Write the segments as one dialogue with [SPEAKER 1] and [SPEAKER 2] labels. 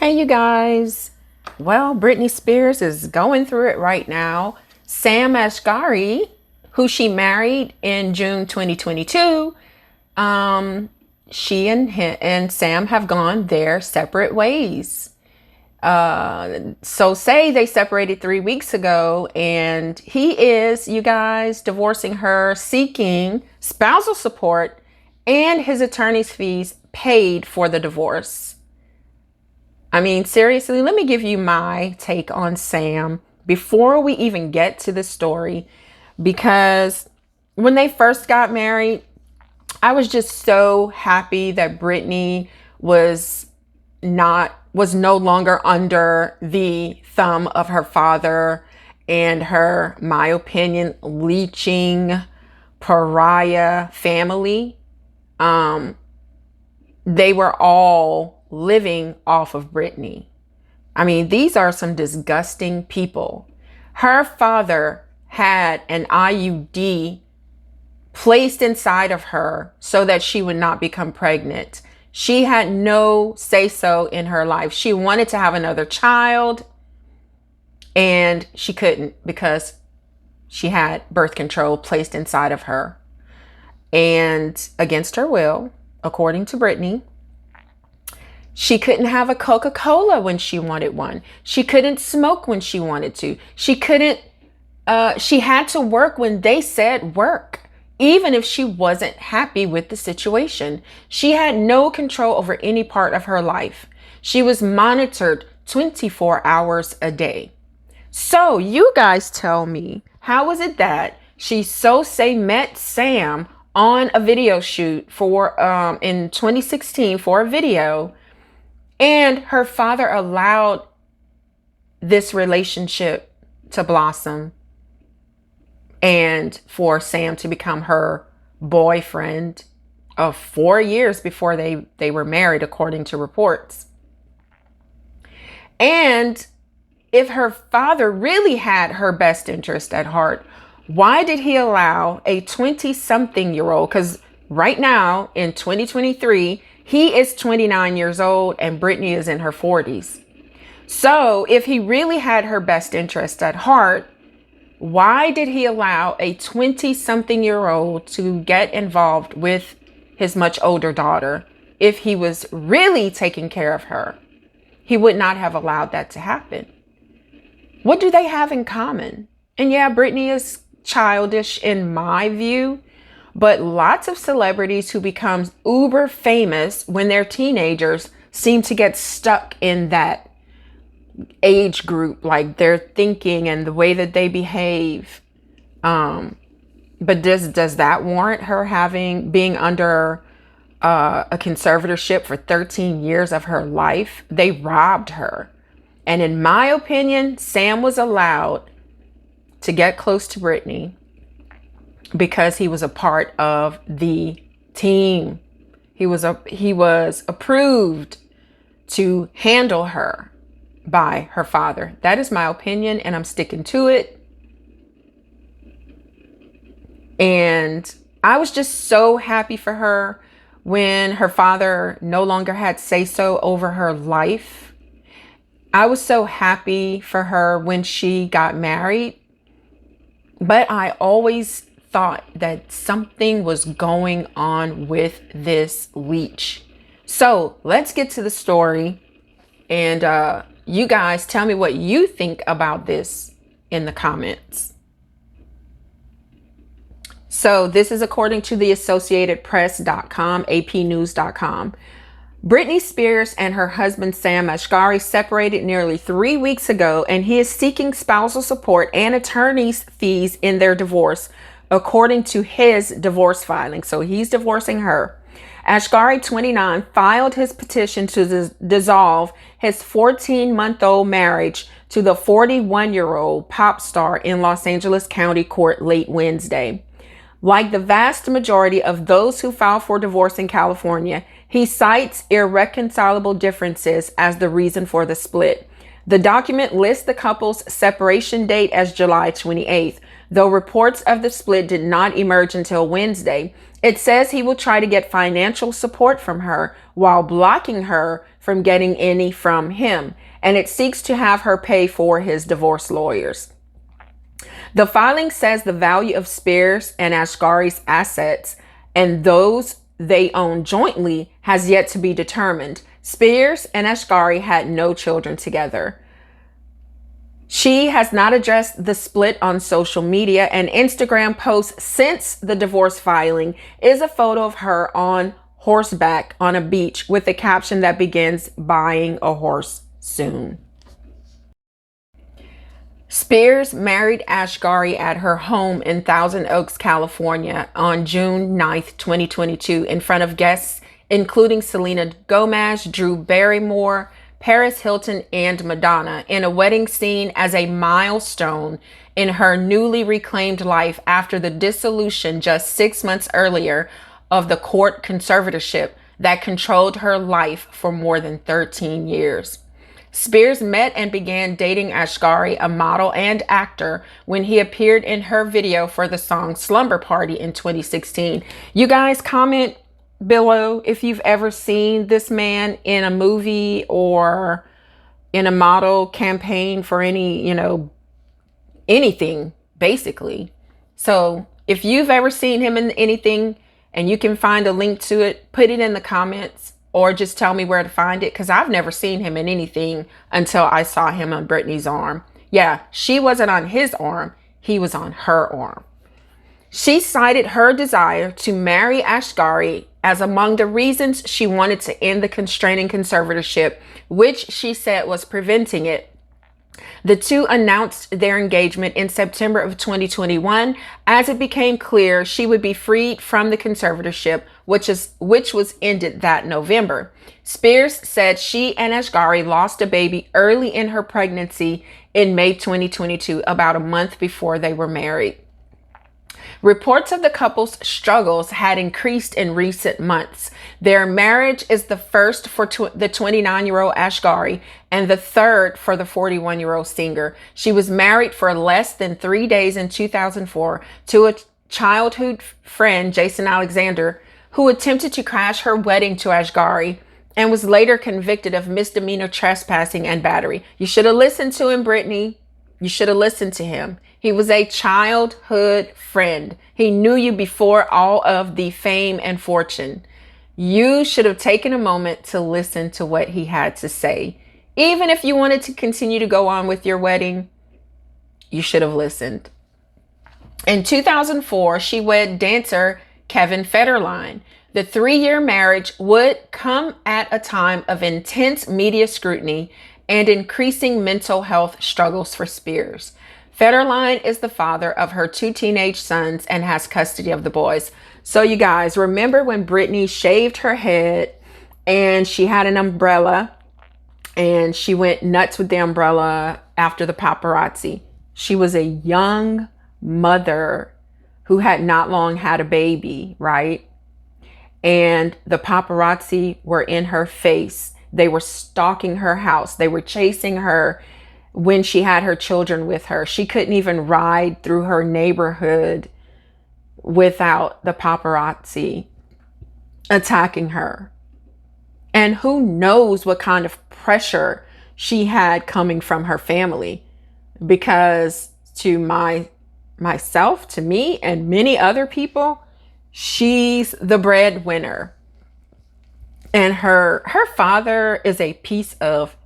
[SPEAKER 1] Hey, you guys. Well, Britney Spears is going through it right now. Sam Asghari, who she married in June 2022, she and Sam have gone their separate ways. So say they separated 3 weeks ago, and he is, you guys, divorcing her, seeking spousal support and his attorney's fees paid for the divorce. I mean, seriously, let me give you my take on Sam before we even get to the story. Because when they first got married, I was just so happy that Britney was no longer under the thumb of her father and her, my opinion, leeching pariah family. They were all living off of Britney. I mean, these are some disgusting people. Her father had an IUD placed inside of her so that she would not become pregnant. She had no say-so in her life. She wanted to have another child and she couldn't because she had birth control placed inside of her. And against her will, according to Britney, she couldn't have a Coca-Cola when she wanted one. She couldn't smoke when she wanted to. She had to work when they said work, even if she wasn't happy with the situation. She had no control over any part of her life. She was monitored 24 hours a day. So you guys tell me, how was it that she met Sam on a video shoot in 2016 for a video, and her father allowed this relationship to blossom and for Sam to become her boyfriend of 4 years before they were married, according to reports? And if her father really had her best interest at heart, why did he allow a 20-something-year-old? Because right now in 2023, he is 29 years old and Britney is in her 40s. So if he really had her best interest at heart, why did he allow a 20-something-year-old to get involved with his much older daughter? If he was really taking care of her, he would not have allowed that to happen. What do they have in common? And yeah, Britney is childish in my view, but lots of celebrities who become uber famous when they're teenagers seem to get stuck in that age group, like their thinking and the way that they behave. But does that warrant her being under a conservatorship for 13 years of her life? They robbed her. And in my opinion, Sam was allowed to get close to Britney because he was a part of the team. He was approved to handle her by her father. That is my opinion, and I'm sticking to it. And I was just so happy for her when her father no longer had say-so over her life. I was so happy for her when she got married, but I always thought that something was going on with this leech. So let's get to the story, and you guys tell me what you think about this in the comments. So this is according to the AssociatedPress.com, APnews.com. Britney Spears and her husband Sam Asghari separated nearly 3 weeks ago, and he is seeking spousal support and attorney's fees in their divorce, according to his divorce filing. So he's divorcing her. Asghari, 29, filed his petition to dissolve his 14-month-old marriage to the 41-year-old pop star in Los Angeles County Court late Wednesday. Like the vast majority of those who file for divorce in California, he cites irreconcilable differences as the reason for the split. The document lists the couple's separation date as July 28th, though reports of the split did not emerge until Wednesday. It says he will try to get financial support from her while blocking her from getting any from him, and it seeks to have her pay for his divorce lawyers. The filing says the value of Spears and Ashgari's assets and those they own jointly has yet to be determined. Spears and Ashgari had no children together. She has not addressed the split on social media. An Instagram post since the divorce filing is a photo of her on horseback on a beach with a caption that begins, "Buying a horse soon." Spears married Ashgari at her home in Thousand Oaks, California on June 9th, 2022, in front of guests including Selena Gomez, Drew Barrymore, Paris Hilton, and Madonna, in a wedding scene as a milestone in her newly reclaimed life after the dissolution just 6 months earlier of the court conservatorship that controlled her life for more than 13 years. Spears met and began dating Ashgari, a model and actor, when he appeared in her video for the song Slumber Party in 2016. You guys comment below if you've ever seen this man in a movie or in a model campaign for any, anything, basically. So if you've ever seen him in anything and you can find a link to it, put it in the comments or just tell me where to find it, because I've never seen him in anything until I saw him on Britney's arm. Yeah, she wasn't on his arm. He was on her arm. She cited her desire to marry Ashgari as among the reasons she wanted to end the constraining conservatorship, which she said was preventing it. The two announced their engagement in September of 2021 as it became clear she would be freed from the conservatorship, which was ended that November. Spears said she and Ashgari lost a baby early in her pregnancy in May 2022, about a month before they were married. Reports of the couple's struggles had increased in recent months. Their marriage is the first for the 29-year-old Ashgari and the third for the 41-year-old singer. She was married for less than 3 days in 2004 to a childhood friend, Jason Alexander, who attempted to crash her wedding to Ashgari and was later convicted of misdemeanor trespassing and battery. You should have listened to him, Britney. You should have listened to him. He was a childhood friend. He knew you before all of the fame and fortune. You should have taken a moment to listen to what he had to say. Even if you wanted to continue to go on with your wedding, you should have listened. In 2004, she wed dancer Kevin Federline. The 3-year marriage would come at a time of intense media scrutiny and increasing mental health struggles for Spears. Federline is the father of her 2 teenage sons and has custody of the boys. So you guys, remember when Britney shaved her head and she had an umbrella and she went nuts with the umbrella after the paparazzi? She was a young mother who had not long had a baby, right? And the paparazzi were in her face. They were stalking her house. They were chasing her when she had her children with her. She couldn't even ride through her neighborhood without the paparazzi attacking her. And who knows what kind of pressure she had coming from her family, because to myself, to me, and many other people, she's the breadwinner. And her father is a piece of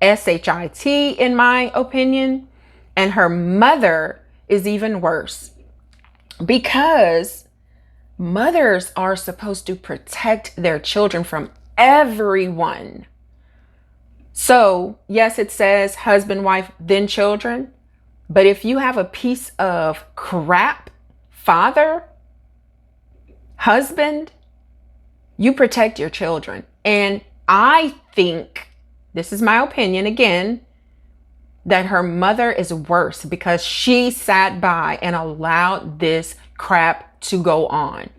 [SPEAKER 1] shit, in my opinion. And her mother is even worse, because mothers are supposed to protect their children from everyone. So yes, it says husband, wife, then children. But if you have a piece of crap father, husband, you protect your children. And I think, this is my opinion again, that her mother is worse because she sat by and allowed this crap to go on.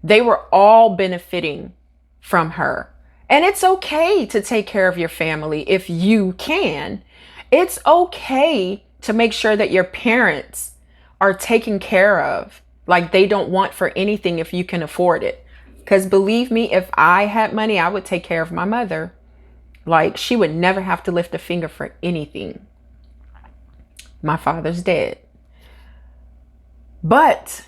[SPEAKER 1] They were all benefiting from her. And it's okay to take care of your family if you can. It's okay to make sure that your parents are taken care of. Like they don't want for anything if you can afford it. Because believe me, if I had money, I would take care of my mother. Like she would never have to lift a finger for anything. My father's dead. But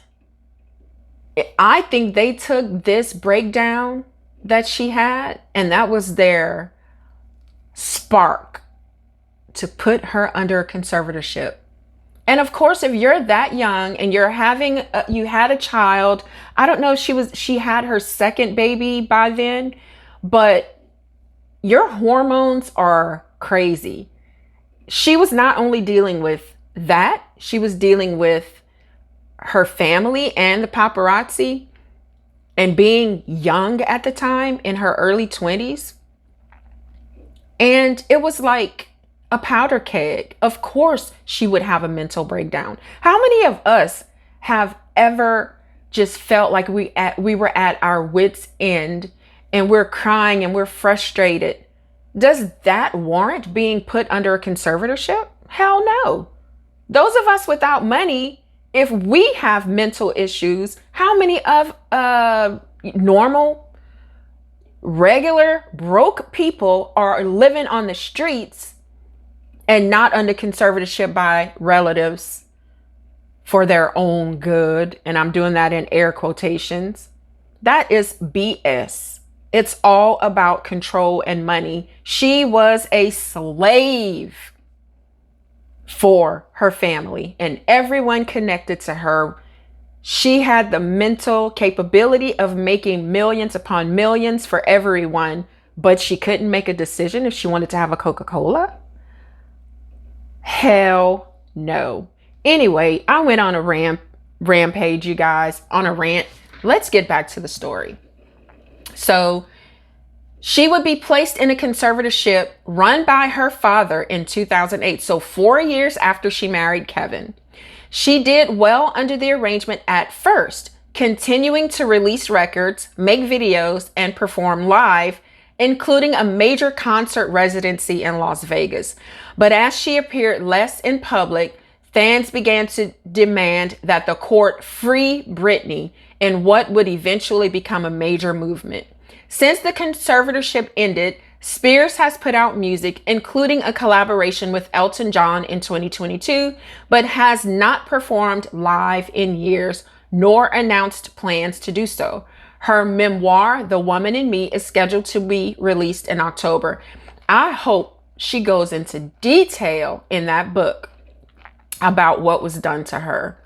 [SPEAKER 1] I think they took this breakdown that she had, and that was their spark to put her under a conservatorship. And of course, if you're that young and you're having, you had a child, I don't know if she had her second baby by then, but your hormones are crazy. She was not only dealing with that, she was dealing with her family and the paparazzi, and being young at the time in her early 20s. And it was like a powder keg. Of course, she would have a mental breakdown. How many of us have ever just felt like we were at our wits' end and we're crying and we're frustrated? Does that warrant being put under a conservatorship? Hell no. Those of us without money, if we have mental issues, how many of normal, regular, broke people are living on the streets and not under conservatorship by relatives for their own good? And I'm doing that in air quotations. That is BS. It's all about control and money. She was a slave for her family and everyone connected to her. She had the mental capability of making millions upon millions for everyone, but she couldn't make a decision if she wanted to have a Coca-Cola. Hell no. Anyway, I went on a rampage, you guys, on a rant. Let's get back to the story. So she would be placed in a conservatorship run by her father in 2008. So 4 years after she married Kevin. She did well under the arrangement at first, continuing to release records, make videos, and perform live, including a major concert residency in Las Vegas. But as she appeared less in public, fans began to demand that the court free Britney in what would eventually become a major movement. Since the conservatorship ended, Spears has put out music, including a collaboration with Elton John in 2022, but has not performed live in years, nor announced plans to do so. Her memoir, The Woman in Me, is scheduled to be released in October. I hope she goes into detail in that book about what was done to her.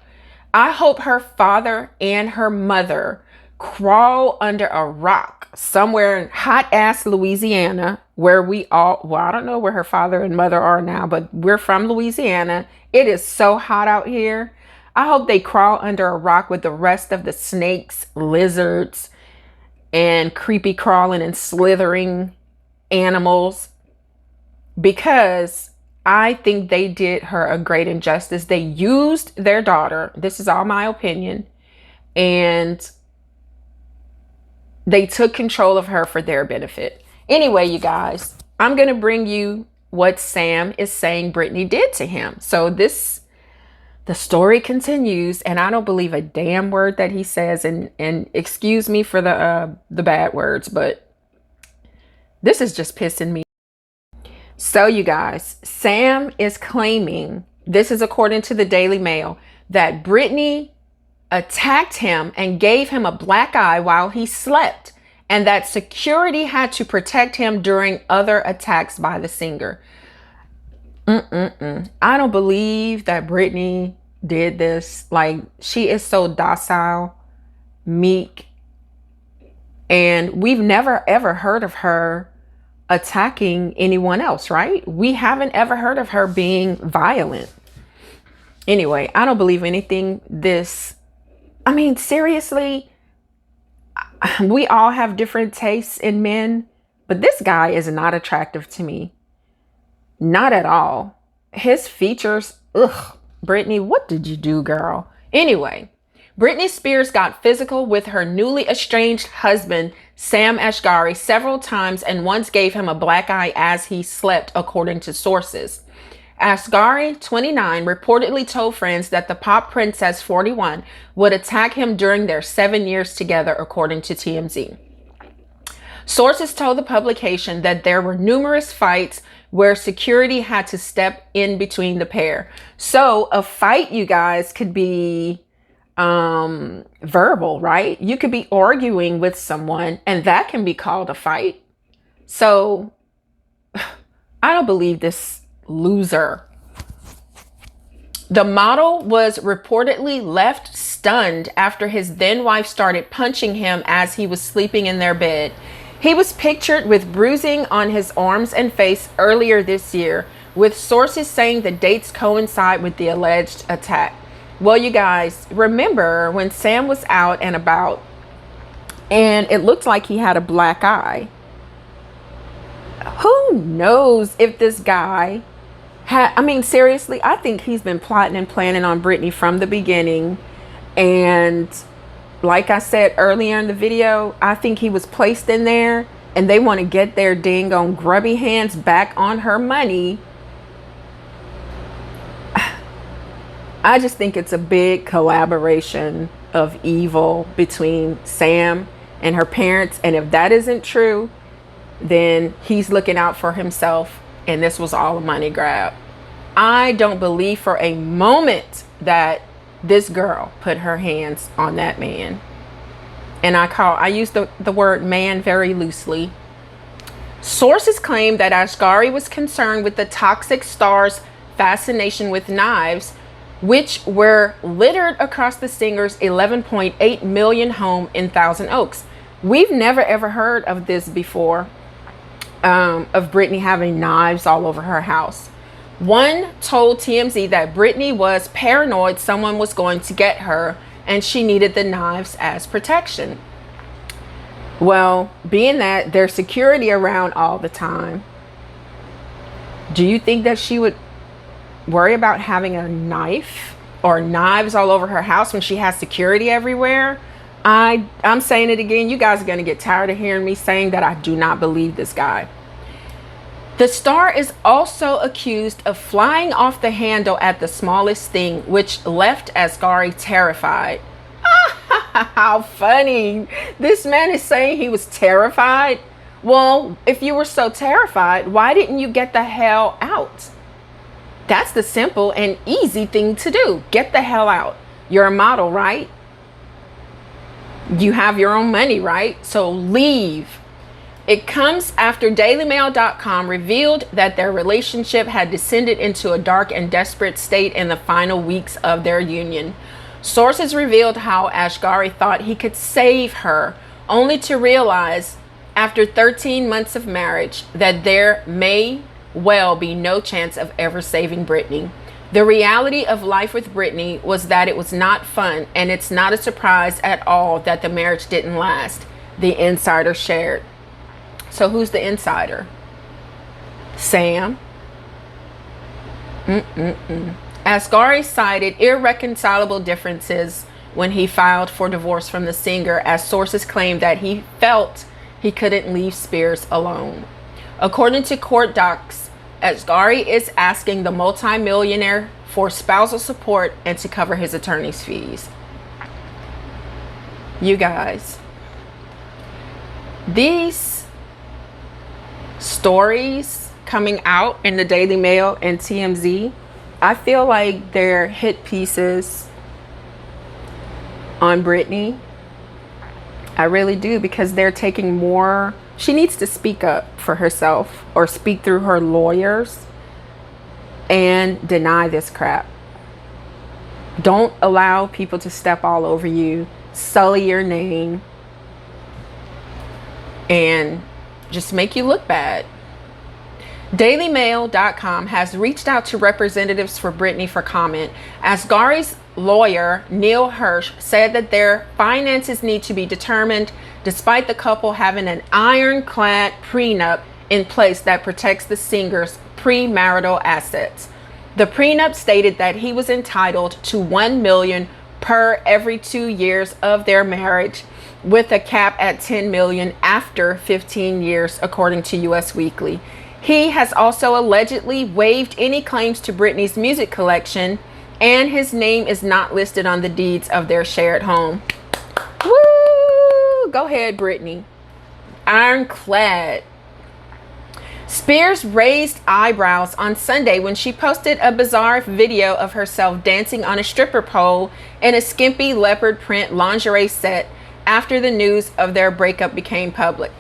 [SPEAKER 1] I hope her father and her mother crawl under a rock somewhere in hot ass Louisiana, where I don't know where her father and mother are now, but we're from Louisiana. It is so hot out here. I hope they crawl under a rock with the rest of the snakes, lizards, and creepy crawling and slithering animals, because I think they did her a great injustice. They used their daughter. This is all my opinion. And they took control of her for their benefit. Anyway, you guys, I'm going to bring you what Sam is saying Britney did to him. So the story continues, and I don't believe a damn word that he says. And excuse me for the bad words, but this is just pissing me. So you guys, Sam is claiming, this is according to the Daily Mail, that Britney attacked him and gave him a black eye while he slept, and that security had to protect him during other attacks by the singer. I don't believe that Britney did this. Like, she is so docile, meek, and we've never ever heard of her attacking anyone else, right? We haven't ever heard of her being violent. Anyway, I don't believe anything I mean, seriously, we all have different tastes in men, but this guy is not attractive to me. Not at all. His features, ugh. Britney, what did you do, girl? Anyway, Britney Spears got physical with her newly estranged husband, Sam Asghari, several times and once gave him a black eye as he slept, according to sources. Asghari, 29, reportedly told friends that the pop princess, 41, would attack him during their 7 years together, according to TMZ. Sources told the publication that there were numerous fights where security had to step in between the pair. So a fight, you guys, could be verbal, right? You could be arguing with someone and that can be called a fight. So I don't believe this loser. The model was reportedly left stunned after his then wife started punching him as he was sleeping in their bed. He was pictured with bruising on his arms and face earlier this year, with sources saying the dates coincide with the alleged attack. Well, you guys, remember when Sam was out and about and it looked like he had a black eye? Who knows if this guy seriously, I think he's been plotting and planning on Britney from the beginning. And like I said earlier in the video, I think he was placed in there and they want to get their dang on grubby hands back on her money. I just think it's a big collaboration of evil between Sam and her parents. And if that isn't true, then he's looking out for himself and this was all a money grab. I don't believe for a moment that this girl put her hands on that man. And I use the word man very loosely. Sources claim that Asghari was concerned with the toxic star's fascination with knives, which were littered across the singer's 11.8 million home in Thousand Oaks. We've never ever heard of this before, of Britney having knives all over her house. One told TMZ that Britney was paranoid someone was going to get her and she needed the knives as protection. Well, being that there's security around all the time, do you think that she would worry about having a knife or knives all over her house when she has security everywhere? I'm saying it again. You guys are going to get tired of hearing me saying that I do not believe this guy. The star is also accused of flying off the handle at the smallest thing, which left Asghari terrified. How funny. This man is saying he was terrified. Well, if you were so terrified, why didn't you get the hell out? That's the simple and easy thing to do. Get the hell out. You're a model, right? You have your own money, right? So leave. It comes after DailyMail.com revealed that their relationship had descended into a dark and desperate state in the final weeks of their union. Sources revealed how Asghari thought he could save her, only to realize after 13 months of marriage that there may well be no chance of ever saving Britney. The reality of life with Britney was that it was not fun, and it's not a surprise at all that the marriage didn't last, the insider shared. So who's the insider? Sam. Asghari cited irreconcilable differences when he filed for divorce from the singer, as sources claim that he felt he couldn't leave Spears alone. According to court docs, Asghari is asking the multimillionaire for spousal support and to cover his attorney's fees. You guys, these stories coming out in the Daily Mail and TMZ, I feel like they're hit pieces on Britney. I really do, because they're taking more. She needs to speak up for herself or speak through her lawyers and deny this crap. Don't allow people to step all over you, sully your name, and just make you look bad. DailyMail.com has reached out to representatives for Britney for comment. Asghari's lawyer, Neil Hirsch, said that their finances need to be determined despite the couple having an ironclad prenup in place that protects the singer's premarital assets. The prenup stated that he was entitled to $1 million per every 2 years of their marriage, with a cap at $10 million after 15 years, according to US Weekly. He has also allegedly waived any claims to Britney's music collection, and his name is not listed on the deeds of their shared home. Woo! Go ahead, Britney. Ironclad. Spears raised eyebrows on Sunday when she posted a bizarre video of herself dancing on a stripper pole in a skimpy leopard print lingerie set after the news of their breakup became public.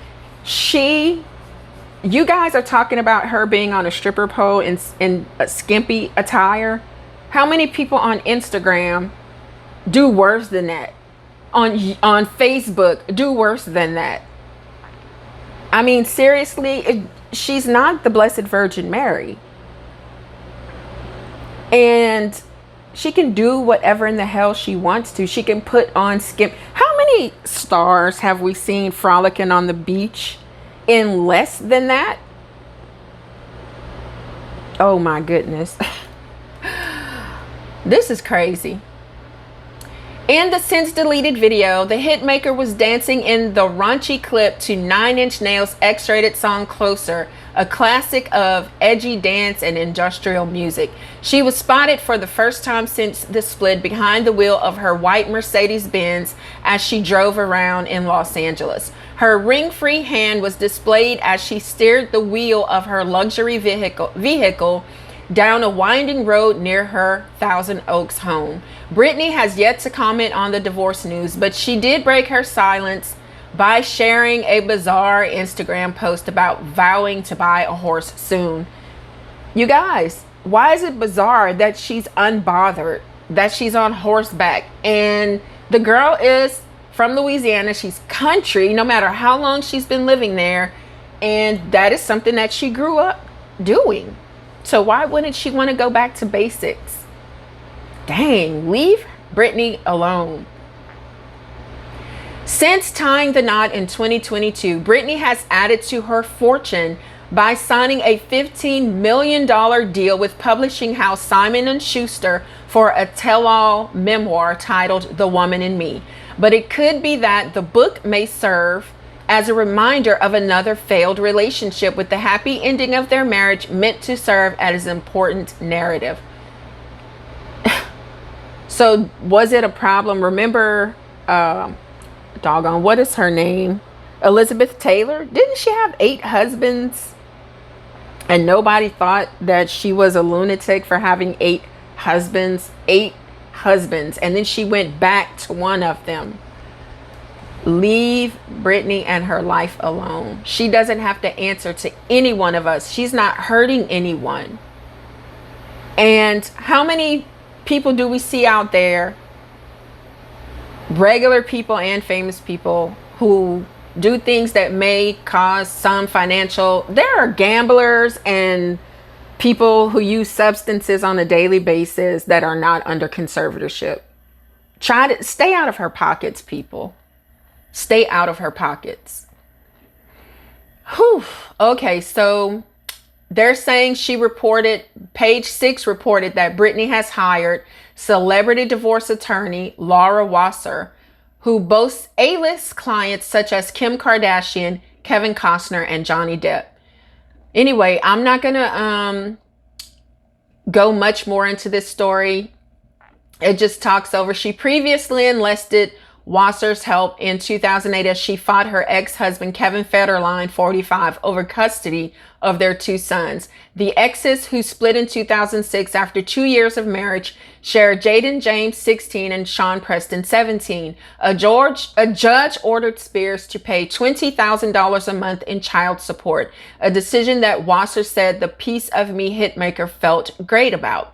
[SPEAKER 1] You guys are talking about her being on a stripper pole in a skimpy attire. How many people on Instagram do worse than that? On Facebook do worse than that? I mean, seriously, she's not the Blessed Virgin Mary. And she can do whatever in the hell she wants to. She can put on skimp. How many stars have we seen frolicking on the beach in less than that? Oh my goodness. This is crazy. In the since deleted video, the hitmaker was dancing in the raunchy clip to Nine Inch Nails' X-rated song Closer, a classic of edgy dance and industrial music. She was spotted for the first time since the split behind the wheel of her white Mercedes-Benz as she drove around in Los Angeles. Her ring-free hand was displayed as she steered the wheel of her luxury vehicle down a winding road near her Thousand Oaks home. Britney has yet to comment on the divorce news, but she did break her silence by sharing a bizarre Instagram post about vowing to buy a horse soon. You guys, why is it bizarre that she's unbothered, that she's on horseback? And the girl is from Louisiana. She's country, no matter how long she's been living there. And that is something that she grew up doing. So why wouldn't she want to go back to basics? Dang, leave Britney alone. Since tying the knot in 2022, Britney has added to her fortune by signing a $15 million deal with publishing house Simon & Schuster for a tell-all memoir titled The Woman in Me. But it could be that the book may serve as a reminder of another failed relationship, with the happy ending of their marriage meant to serve as an important narrative. So was it a problem? Remember, what is her name? Elizabeth Taylor? Didn't she have 8 husbands? And nobody thought that she was a lunatic for having 8 husbands. 8 husbands. And then she went back to one of them. Leave Britney and her life alone. She doesn't have to answer to any one of us. She's not hurting anyone. And how many people do we see out there, regular people and famous people, who do things that may cause some financial... There are gamblers and people who use substances on a daily basis that are not under conservatorship. Try to stay out of her pockets, people. Stay out of her pockets. Whew. Okay, so they're saying Page 6 reported that Britney has hired celebrity divorce attorney Laura Wasser, who boasts A-list clients such as Kim Kardashian, Kevin Costner, and Johnny Depp. Anyway, I'm not going to go much more into this story. It just talks over. She previously enlisted Wasser's help in 2008 as she fought her ex-husband Kevin Federline, 45, over custody of their 2 sons. The exes, who split in 2006 after 2 years of marriage, share Jaden James, 16, and Sean Preston, 17. A judge ordered Spears to pay $20,000 a month in child support, a decision that Wasser said the Piece of Me hitmaker felt great about.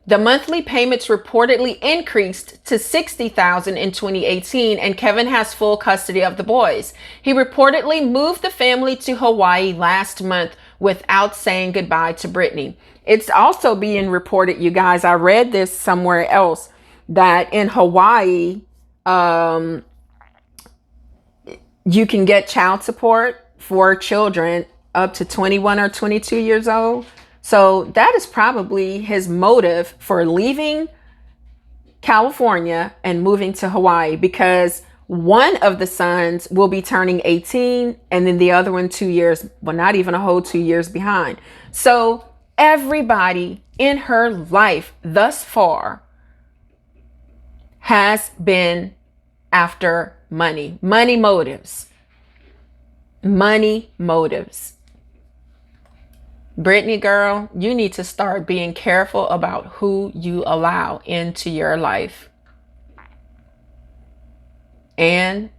[SPEAKER 1] The monthly payments reportedly increased to $60,000 in 2018, and Kevin has full custody of the boys. He reportedly moved the family to Hawaii last month without saying goodbye to Britney. It's also being reported, you guys, I read this somewhere else, that in Hawaii, you can get child support for children up to 21 or 22 years old. So that is probably his motive for leaving California and moving to Hawaii, because One of the sons will be turning 18, and then the other one 2 years, well, not even a whole 2 years behind. So everybody in her life thus far has been after money, money motives, money motives. Britney, girl, you need to start being careful about who you allow into your life. And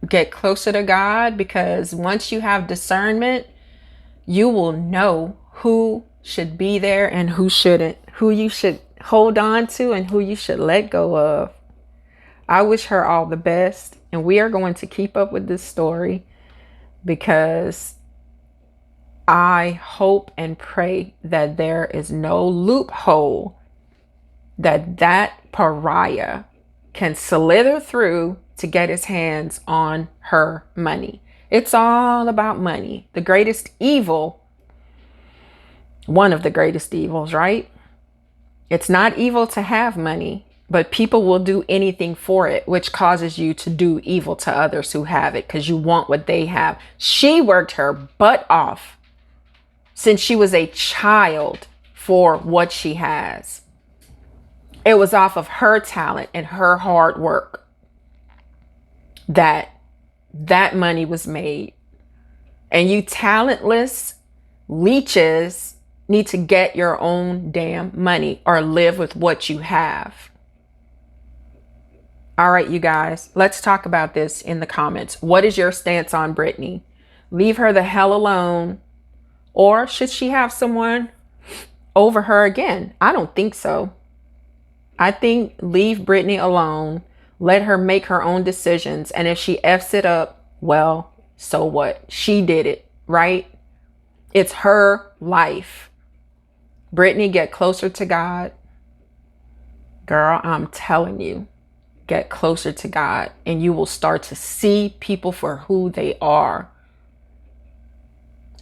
[SPEAKER 1] get closer to God, because once you have discernment, you will know who should be there and who shouldn't, who you should hold on to and who you should let go of. I wish her all the best, and we are going to keep up with this story because I hope and pray that there is no loophole that pariah can slither through to get his hands on her money. It's all about money. The greatest evil, one of the greatest evils, right? It's not evil to have money, but people will do anything for it, which causes you to do evil to others who have it because you want what they have. She worked her butt off since she was a child for what she has. It was off of her talent and her hard work that money was made. And you talentless leeches need to get your own damn money or live with what you have. All right, you guys, let's talk about this in the comments. What is your stance on Britney? Leave her the hell alone. Or should she have someone over her again? I don't think so. I think leave Britney alone. Let her make her own decisions. And if she F's it up, well, so what? She did it, right? It's her life. Britney, get closer to God. Girl, I'm telling you, get closer to God and you will start to see people for who they are.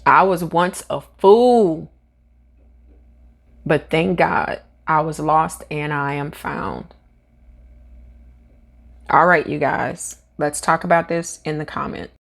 [SPEAKER 1] I was once a fool, but thank God I was lost and I am found. All right, you guys, let's talk about this in the comments.